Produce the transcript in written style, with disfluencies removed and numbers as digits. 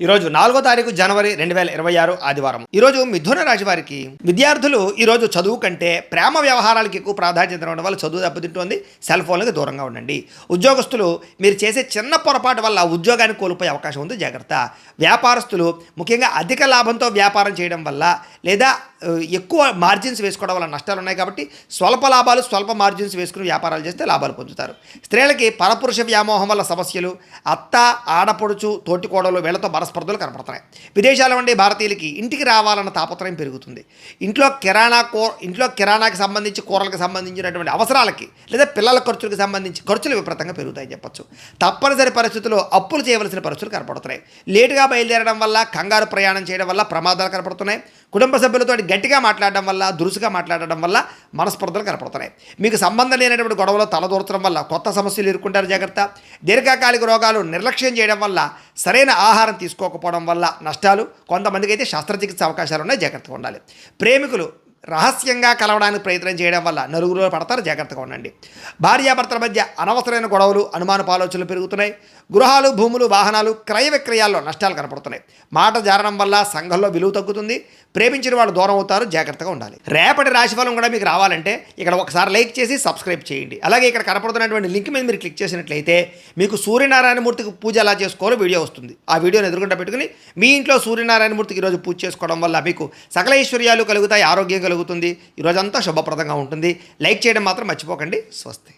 ఈరోజు 4వ తారీఖు జనవరి 2026 ఆదివారం. ఈరోజు మిథున రాశి వారికి విద్యార్థులు ఈరోజు చదువు కంటే ప్రేమ వ్యవహారాలకు ఎక్కువ ప్రాధాన్యత ఇవ్వడం వల్ల చదువు దెబ్బతింటోంది. సెల్ ఫోన్లకు దూరంగా ఉండండి. ఉద్యోగస్తులు మీరు చేసే చిన్న పొరపాటు వల్ల ఉద్యోగాన్ని కోల్పోయే అవకాశం ఉంది, జాగ్రత్త. వ్యాపారస్తులు ముఖ్యంగా అధిక లాభంతో వ్యాపారం చేయడం వల్ల లేదా ఎక్కువ మార్జిన్స్ వేసుకోవడం వల్ల నష్టాలు ఉన్నాయి కాబట్టి స్వల్ప లాభాలు స్వల్ప మార్జిన్స్ వేసుకుని వ్యాపారాలు చేస్తే లాభాలు పొందుతారు. స్త్రీలకి పరపురుష వ్యామోహం వల్ల సమస్యలు, అత్త ఆడపడుచు తోటికోడలు వీళ్ళతో స్పర్ధలు కనపడుతున్నాయి. విదేశాల నుండి భారతీయులకి ఇంటికి రావాలన్న తాపత్రయం పెరుగుతుంది. ఇంట్లో కిరాణాకి సంబంధించి కూరలకు సంబంధించినటువంటి అవసరాలకి లేదా పిల్లల ఖర్చులకు సంబంధించి ఖర్చులు విపరీతంగా పెరుగుతాయని చెప్పొచ్చు. తప్పనిసరి పరిస్థితుల్లో అప్పులు చేయవలసిన పరిస్థితులు కనపడుతున్నాయి. లేటుగా బయలుదేరడం వల్ల, కంగారు ప్రయాణం చేయడం వల్ల ప్రమాదాలు కనపడుతున్నాయి. కుటుంబ సభ్యులతో గట్టిగా మాట్లాడడం వల్ల, దురుసుగా మాట్లాడడం వల్ల మనస్పర్ధలు కనపడుతున్నాయి. మీకు సంబంధం లేనటువంటి గొడవలో తలదూర్చడం వల్ల కొత్త సమస్యలు ఎదుర్కొంటారు, జాగ్రత్త. దీర్ఘకాలిక రోగాలు నిర్లక్ష్యం చేయడం వల్ల, సరైన ఆహారం తీసుకోకపోవడం వల్ల నష్టాలు. కొంతమందికి అయితే శస్త్రచికిత్స అవకాశాలు ఉన్నాయి, జాగ్రత్తగా ఉండాలి. ప్రేమికులు రహస్యంగా కలవడానికి ప్రయత్నం చేయడం వల్ల నలుగురు పడతారు, జాగ్రత్తగా ఉండండి. భార్యాభర్తల మధ్య అనవసరమైన గొడవలు, అనుమానపు ఆలోచనలు పెరుగుతున్నాయి. గృహాలు, భూములు, వాహనాలు క్రయ విక్రయాల్లో నష్టాలు కనపడుతున్నాయి. మాట జారడం వల్ల సంఘంలో విలువ తగ్గుతుంది. ప్రేమించిన వాళ్ళు దూరం అవుతారు, జాగ్రత్తగా ఉండాలి. రేపటి రాశిఫలం కూడా మీకు రావాలంటే ఇక్కడ ఒకసారి లైక్ చేసి సబ్స్క్రైబ్ చేయండి. అలాగే ఇక్కడ కనపడుతున్నటువంటి లింక్ మీద మీరు క్లిక్ చేసినట్లయితే మీకు సూర్యనారాయణమూర్తికి పూజ ఎలా చేసుకోవాలో వీడియో వస్తుంది. ఆ వీడియోని ఎదురుకుండా పెట్టుకుని మీ ఇంట్లో సూర్యనారాయణమూర్తికి ఈరోజు పూజ చేసుకోవడం వల్ల మీకు సకల ఐశ్వర్యాలు కలుగుతాయి, ఆరోగ్యం కలుగుతుంది. ఈరోజంతా శుభప్రదంగా ఉంటుంది. లైక్ చేయడం మాత్రం మర్చిపోకండి. స్వస్తి.